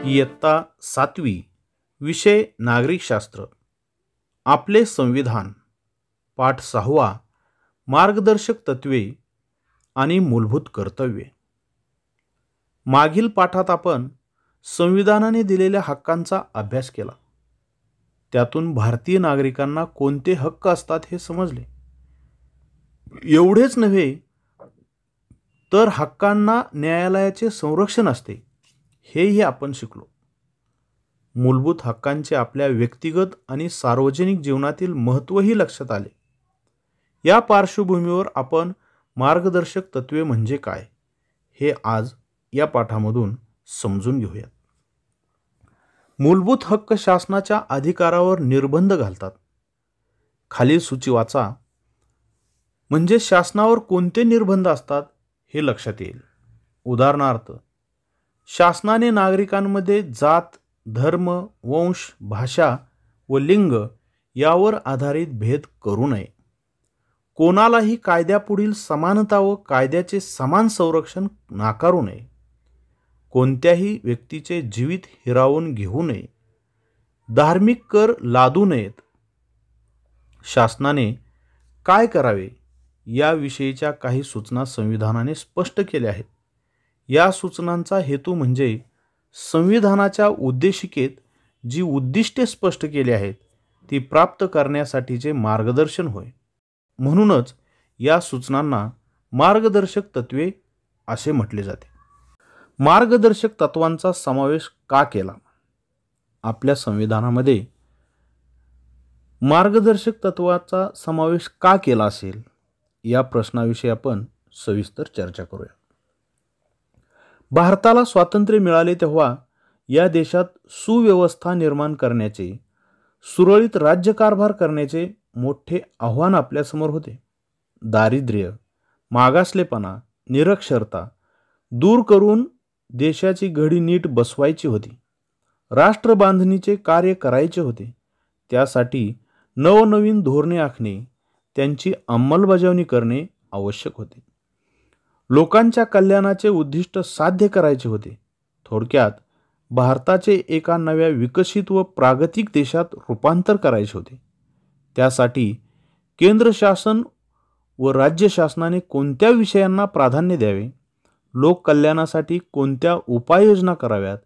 इयत्ता 7वी विषय नागरिकशास्त्र. आपले संविधान. पाठ 6वा मार्गदर्शक तत्वे आणि मूलभूत कर्तव्ये. मागील पाठात आपण संविधानाने दिलेल्या हक्कांचा अभ्यास केला. त्यातून भारतीय नागरिकांना कोणते हक्क असतात हे समजले. एवढेच नव्हे तर हक्कांना न्यायालयाचे संरक्षण असते हेही आपण शिकलो. मूलभूत हक्कांचे आपल्या व्यक्तिगत आणि सार्वजनिक जीवनातील महत्त्वही लक्षात आले. या पार्श्वभूमीवर आपण मार्गदर्शक तत्वे म्हणजे काय हे आज या पाठामधून समजून घेऊयात. मूलभूत हक्क शासनाच्या अधिकारावर निर्बंध घालतात. खालील सूची वाचा म्हणजे शासनावर कोणते निर्बंध असतात हे लक्षात येईल. उदाहरणार्थ, शासनाने नागरिकांमध्ये जात, धर्म, वंश, भाषा व लिंग यावर आधारित भेद करू नये. कोणालाही कायद्यापुढील समानता व कायद्याचे समान संरक्षण नाकारू नये. कोणत्याही व्यक्तीचे जीवित हिरावून घेऊ नये. धार्मिक कर लादू नयेत. शासनाने काय करावे याविषयीच्या काही सूचना संविधानाने स्पष्ट केल्या आहेत. या सूचनांचा हेतू म्हणजे संविधानाच्या उद्देशिकेत जी उद्दिष्टे स्पष्ट केली आहेत ती प्राप्त करण्यासाठीचे मार्गदर्शन होय. म्हणूनच या सूचनांना मार्गदर्शक तत्वे असे म्हटले जाते. मार्गदर्शक तत्वांचा समावेश का केला? आपल्या संविधानामध्ये मार्गदर्शक तत्वाचा समावेश का केला असेल या प्रश्नाविषयी आपण सविस्तर चर्चा करूया. भारताला स्वातंत्र्य मिळाले तेव्हा या देशात सुव्यवस्था निर्माण करण्याचे, सुरळीत राज्यकारभार करण्याचे मोठे आव्हान आपल्यासमोर होते. दारिद्र्य, मागासलेपणा, निरक्षरता दूर करून देशाची घडी नीट बसवायची होती. राष्ट्रबांधणीचे कार्य करायचे होते. त्यासाठी नवनवीन धोरणे आखणे, त्यांची अंमलबजावणी करणे आवश्यक होते. लोकांच्या कल्याणाचे उद्दिष्ट साध्य करायचे होते. थोडक्यात भारताचे एका नव्या विकसित व प्रागतिक देशात रूपांतर करायचे होते. त्यासाठी केंद्र शासन व राज्य शासनाने कोणत्या विषयांना प्राधान्य द्यावे, लोक कल्याणासाठी कोणत्या उपाययोजना कराव्यात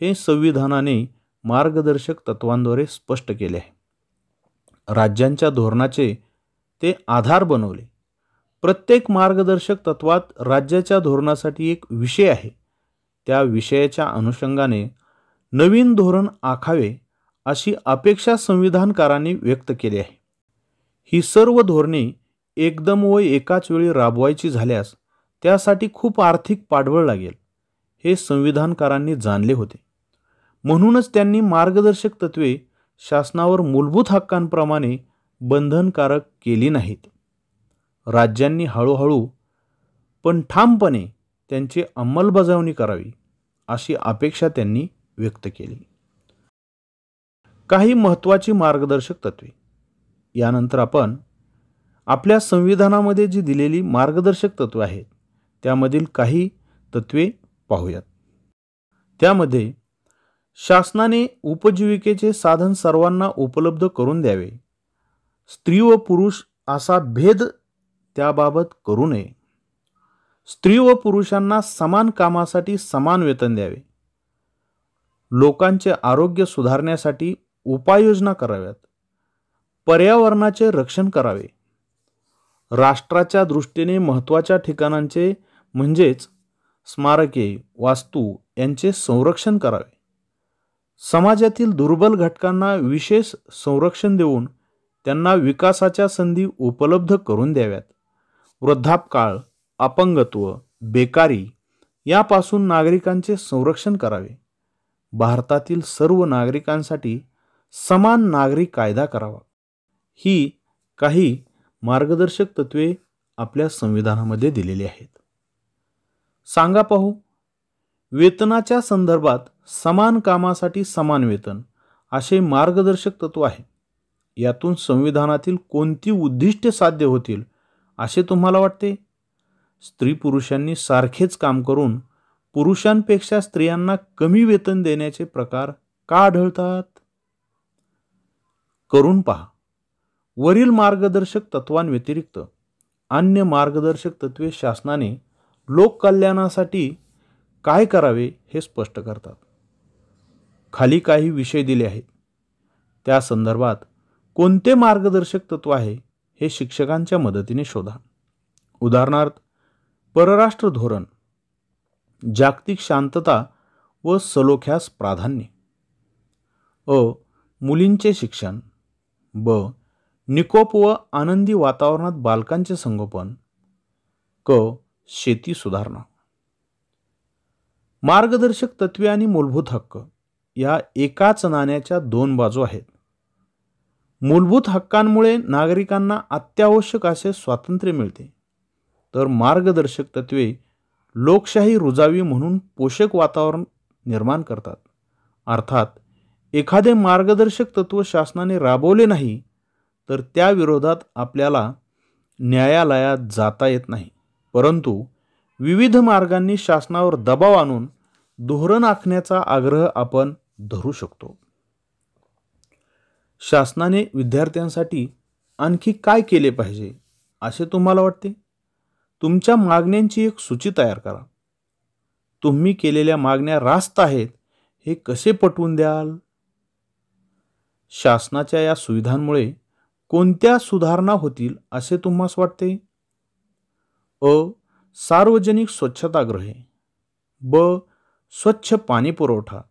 हे संविधानाने मार्गदर्शक तत्वांद्वारे स्पष्ट केले आहे. राज्यांच्या धोरणाचे ते आधार बनवले. प्रत्येक मार्गदर्शक तत्वात राज्याच्या धोरणासाठी एक विषय आहे. त्या विषयाच्या अनुषंगाने नवीन धोरण आखावे अशी अपेक्षा संविधानकारांनी व्यक्त केली आहे. ही सर्व धोरणे एकदम व एकाच वेळी राबवायची झाल्यास त्यासाठी खूप आर्थिक पाठबळ लागेल हे संविधानकारांनी जाणले होते. म्हणूनच त्यांनी मार्गदर्शक तत्वे शासनावर मूलभूत हक्कांप्रमाणे बंधनकारक केली नाहीत. राज्यांनी हळूहळू पण ठामपणे त्यांची अंमलबजावणी करावी अशी अपेक्षा त्यांनी व्यक्त केली. काही महत्त्वाची मार्गदर्शक तत्वे. यानंतर आपण आपल्या संविधानामध्ये जी दिलेली मार्गदर्शक तत्वे आहेत त्यामधील काही तत्वे पाहूयात. त्यामध्ये शासनाने उपजीविकेचे साधन सर्वांना उपलब्ध करून द्यावे. स्त्री व पुरुष असा भेद त्याबाबत करू नये. स्त्री व पुरुषांना समान कामासाठी समान वेतन द्यावे. लोकांचे आरोग्य सुधारण्यासाठी उपाययोजना कराव्यात. पर्यावरणाचे रक्षण करावे. राष्ट्राच्या दृष्टीने महत्त्वाच्या ठिकाणांचे म्हणजेच स्मारके, वास्तू यांचे संरक्षण करावे. समाजातील दुर्बल घटकांना विशेष संरक्षण देऊन त्यांना विकासाच्या संधी उपलब्ध करून द्याव्यात. वृद्धापकाळ, अपंगत्व, बेकारी यापासून नागरिकांचे संरक्षण करावे. भारतातील सर्व नागरिकांसाठी समान नागरी कायदा करावा. ही काही मार्गदर्शक तत्वे आपल्या संविधानामध्ये दिलेली आहेत. सांगा पाहू, वेतनाच्या संदर्भात समान कामासाठी समान वेतन असे मार्गदर्शक तत्व आहे. यातून संविधानातील कोणती उद्दिष्टे साध्य होतील असे तुम्हाला वाटते? स्त्री पुरुषांनी सारखेच काम करून पुरुषांपेक्षा स्त्रियांना कमी वेतन देण्याचे प्रकार का आढळतात? करून पहा. वरील मार्गदर्शक तत्वांव्यतिरिक्त अन्य मार्गदर्शक तत्वे शासनाने लोककल्याणासाठी काय करावे हे स्पष्ट करतात. खाली काही विषय दिले आहेत. त्या संदर्भात कोणते मार्गदर्शक तत्व आहे हे शिक्षकांच्या मदतीने शोधा. उदाहरणार्थ, परराष्ट्र धोरण, जागतिक शांतता व सलोख्यास प्राधान्य. अ. मुलींचे शिक्षण. ब. निकोप व आनंदी वातावरणात बालकांचे संगोपन. क. शेती सुधारणा. मार्गदर्शक तत्वे आणि मूलभूत हक्क या एकाच नाण्याच्या दोन बाजू आहेत. मूलभूत हक्कांमुळे नागरिकांना अत्यावश्यक असे स्वातंत्र्य मिळते, तर मार्गदर्शक तत्वे लोकशाही रुजावी म्हणून पोषक वातावरण निर्माण करतात. अर्थात एखादे मार्गदर्शक तत्व शासनाने राबवले नाही तर त्या विरोधात आपल्याला न्यायालयात जाता येत नाही, परंतु विविध मार्गांनी शासनावर दबाव आणून धोरण आखण्याचा आग्रह आपण धरू शकतो. शासनाने विद्यार्थ्यांसाठी आणखी काय केले पाहिजे असे तुम्हाला वाटते? तुमच्या मागण्यांची एक सूची तयार करा. तुम्ही केलेल्या मागण्या रास्त आहेत हे कसे पटवून द्याल? शासनाच्या या सुविधांमुळे कोणत्या सुधारणा होतील असे तुम्हास वाटते? अ. सार्वजनिक स्वच्छतागृहे. ब. स्वच्छ पाणी पुरवठा.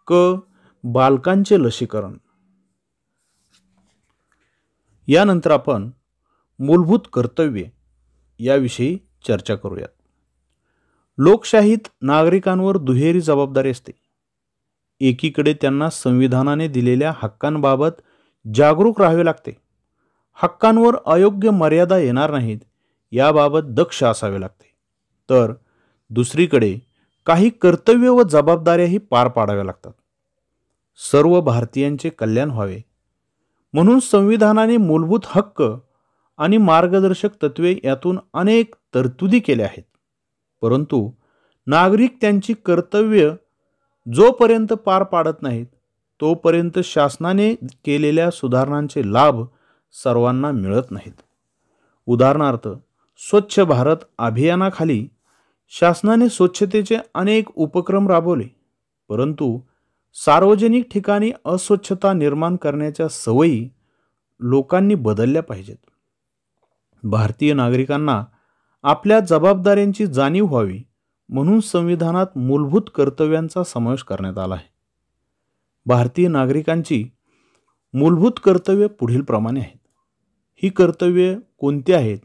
क. बालकांचे लसीकरण. यानंतर आपण मूलभूत कर्तव्ये याविषयी चर्चा करूयात. लोकशाहीत नागरिकांवर दुहेरी जबाबदारी असते. एकीकडे त्यांना संविधानाने दिलेल्या हक्कांबाबत जागरूक राहावे लागते. हक्कांवर अयोग्य मर्यादा येणार नाहीत याबाबत दक्ष असावे लागते. तर दुसरीकडे काही कर्तव्य व जबाबदाऱ्याही पार पाडाव्या लागतात. सर्व भारतीयांचे कल्याण व्हावे म्हणून संविधानाने मूलभूत हक्क आणि मार्गदर्शक तत्वे यातून अनेक तरतुदी केल्या आहेत. परंतु नागरिक त्यांची कर्तव्य जोपर्यंत पार पाडत नाहीत तोपर्यंत शासनाने केलेल्या सुधारणांचे लाभ सर्वांना मिळत नाहीत. उदाहरणार्थ, स्वच्छ भारत अभियानाखाली शासनाने स्वच्छतेचे अनेक उपक्रम राबवले, परंतु सार्वजनिक ठिकाणी अस्वच्छता निर्माण करण्याच्या सवयी लोकांनी बदलल्या पाहिजेत. भारतीय नागरिकांना आपल्या जबाबदाऱ्यांची जाणीव व्हावी म्हणून संविधानात मूलभूत कर्तव्यांचा समावेश करण्यात आला आहे. भारतीय नागरिकांची मूलभूत कर्तव्ये पुढील प्रमाणे आहेत. ही कर्तव्ये कोणती आहेत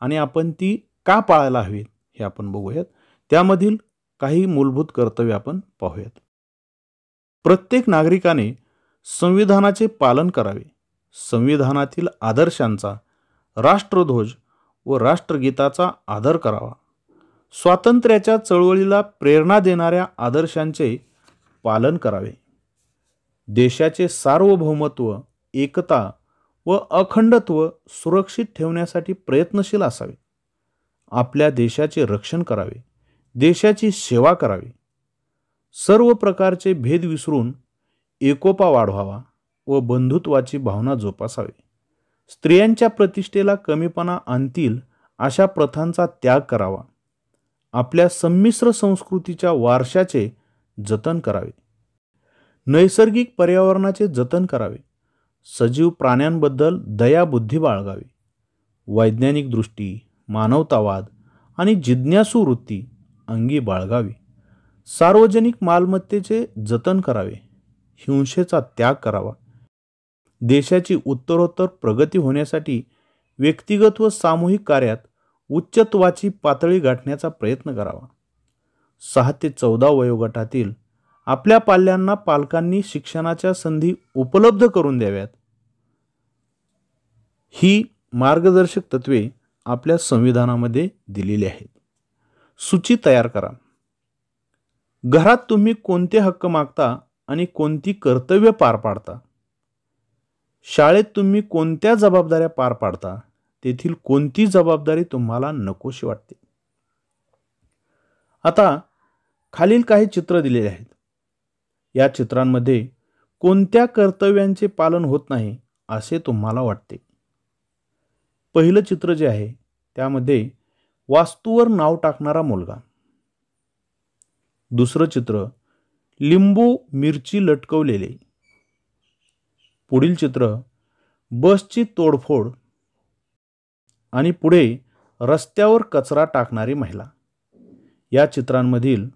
आणि आपण ती का पाळायला हवीत हे आपण बघूयात. त्यामधील काही मूलभूत कर्तव्ये आपण पाहूयात. प्रत्येक नागरिकाने संविधानाचे पालन करावे. संविधानातील आदर्शांचा, राष्ट्रध्वज व राष्ट्रगीताचा आदर करावा. स्वातंत्र्याच्या चळवळीला प्रेरणा देणाऱ्या आदर्शांचे पालन करावे. देशाचे सार्वभौमत्व, एकता व अखंडत्व सुरक्षित ठेवण्यासाठी प्रयत्नशील असावे. आपल्या देशाचे रक्षण करावे. देशाची सेवा करावी. सर्व प्रकारचे भेद विसरून एकोपा वाढवावा व बंधुत्वाची भावना जोपासावी. स्त्रियांच्या प्रतिष्ठेला कमीपणा आणतील अशा प्रथांचा त्याग करावा. आपल्या संमिश्र संस्कृतीच्या वारशाचे जतन करावे. नैसर्गिक पर्यावरणाचे जतन करावे. सजीव प्राण्यांबद्दल दयाबुद्धी बाळगावी. वैज्ञानिक दृष्टी, मानवतावाद आणि जिज्ञासू वृत्ती अंगी बाळगावी. सार्वजनिक मालमत्तेचे जतन करावे. हिंसेचा त्याग करावा. देशाची उत्तरोत्तर प्रगती होण्यासाठी व्यक्तिगत व सामूहिक कार्यात उच्चत्वाची पातळी गाठण्याचा प्रयत्न करावा. 6 ते 14 वयोगटातील आपल्या पाल्यांना पालकांनी शिक्षणाच्या संधी उपलब्ध करून द्याव्यात. ही मार्गदर्शक तत्वे आपल्या संविधानामध्ये दिलेली आहेत. सूची तयार करा. घरात तुम्ही कोणते हक्क मागता आणि कोणती कर्तव्य पार पाडता? शाळेत तुम्ही कोणत्या जबाबदाऱ्या पार पाडता? तेथील कोणती जबाबदारी तुम्हाला नकोशी वाटते? आता खालील काही चित्र दिलेले आहेत. या चित्रांमध्ये कोणत्या कर्तव्यांचे पालन होत नाही असे तुम्हाला वाटते? पहिलं चित्र जे आहे त्यामध्ये वास्तूवर नाव टाकणारा मुलगा. दुसरं चित्र लिंबू मिरची लटकवलेले. पुढील चित्र बसची तोडफोड आणि पुढे रस्त्यावर कचरा टाकणारी महिला. या चित्रांमधील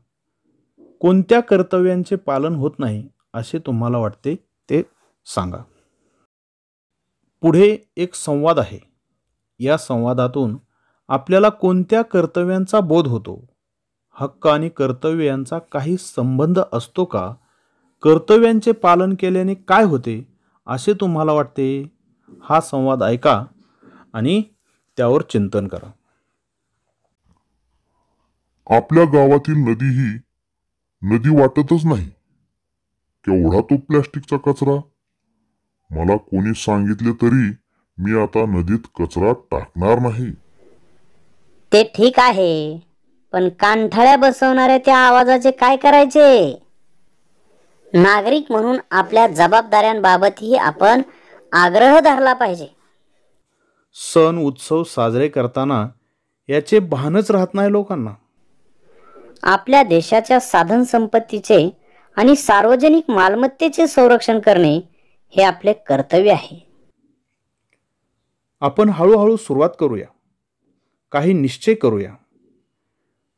कोणत्या कर्तव्यांचे पालन होत नाही असे तुम्हाला वाटते ते सांगा. पुढे एक संवाद आहे. या संवादातून आपल्याला कोणत्या कर्तव्यांचा बोध होतो? हक्क आणि कर्तव्य यांचा काही संबंध असतो का? कर्तव्यांचे पालन केल्याने काय होते असे तुम्हाला वाटते? हा संवाद ऐका आणि त्यावर चिंतन करा. आपल्या गावातील नदी ही नदी वाटतच नाही. केवढा तो प्लॅस्टिकचा कचरा. मला कोणी सांगितले तरी मी आता नदीत कचरा टाकणार नाही. ते ठीक आहे, पण कानठळ्या बसवणाऱ्या त्या आवाजाचे काय करायचे? नागरिक म्हणून आपल्या जबाबदाऱ्यांबाबतही आपण आग्रह धरला पाहिजे. सण उत्सव साजरे करताना याचे भानच राहत नाही लोकांना. आपल्या देशाच्या साधन संपत्तीचे आणि सार्वजनिक मालमत्तेचे संरक्षण करणे हे आपले कर्तव्य आहे. आपण हळूहळू सुरुवात करूया. काही निश्चय करूया.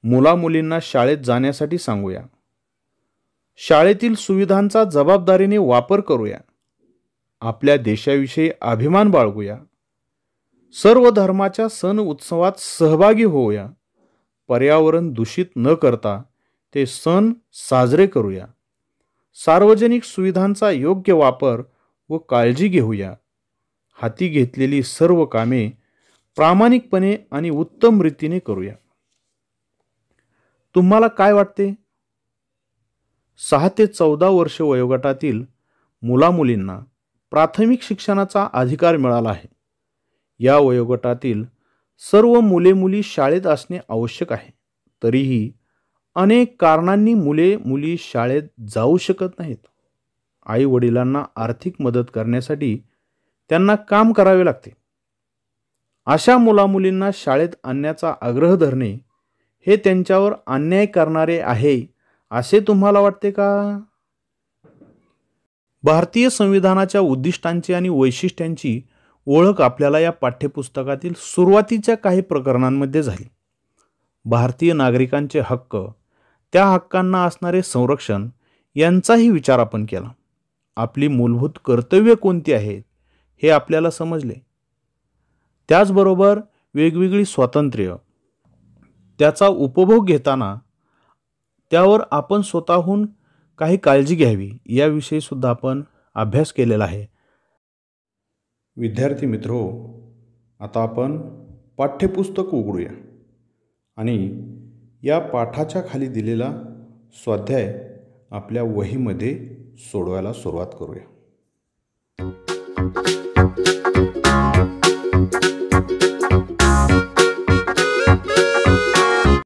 मुलामुलींना शाळेत जाण्यासाठी सांगूया. शाळेतील सुविधांचा जबाबदारीने वापर करूया. आपल्या देशाविषयी अभिमान बाळगूया. सर्व धर्माच्या सण उत्सवात सहभागी होऊया. पर्यावरण दूषित न करता ते सण साजरे करूया. सार्वजनिक सुविधांचा योग्य वापर व काळजी घेऊया. हाती घेतलेली सर्व कामे प्रामाणिकपणे आणि उत्तम रीतीने करूया. तुम्हाला काय वाटते? 6 ते 14 वर्ष वयोगटातील मुलामुलींना प्राथमिक शिक्षणाचा अधिकार मिळाला आहे. या वयोगटातील सर्व मुले मुली शाळेत असणे आवश्यक आहे. तरीही अनेक कारणांनी मुले मुली शाळेत जाऊ शकत नाहीत. आई वडिलांना आर्थिक मदत करण्यासाठी त्यांना काम करावे लागते. अशा मुलामुलींना शाळेत आणण्याचा आग्रह धरणे हे त्यांच्यावर अन्याय करणारे आहे असे तुम्हाला वाटते का? भारतीय संविधानाच्या उद्दिष्टांची आणि वैशिष्ट्यांची ओळख आपल्याला या पाठ्यपुस्तकातील सुरुवातीच्या काही प्रकरणांमध्ये झाली. भारतीय नागरिकांचे हक्क, त्या हक्कांना असणारे संरक्षण यांचाही विचार आपण केला. आपली मूलभूत कर्तव्ये कोणती आहेत हे आपल्याला समजले. त्याचबरोबर वेगवेगळी स्वातंत्र्य, त्याचा उपभोग घेताना त्यावर आपण स्वतःहून काही काळजी घ्यावी याविषयी सुद्धा आपण अभ्यास केलेला आहे. विद्यार्थी मित्रो, आता आपण पाठ्यपुस्तक उघडूया आणि या पाठाच्या खाली दिलेला स्वाध्याय आपल्या वहीमध्ये सोडवायला सुरुवात करूया.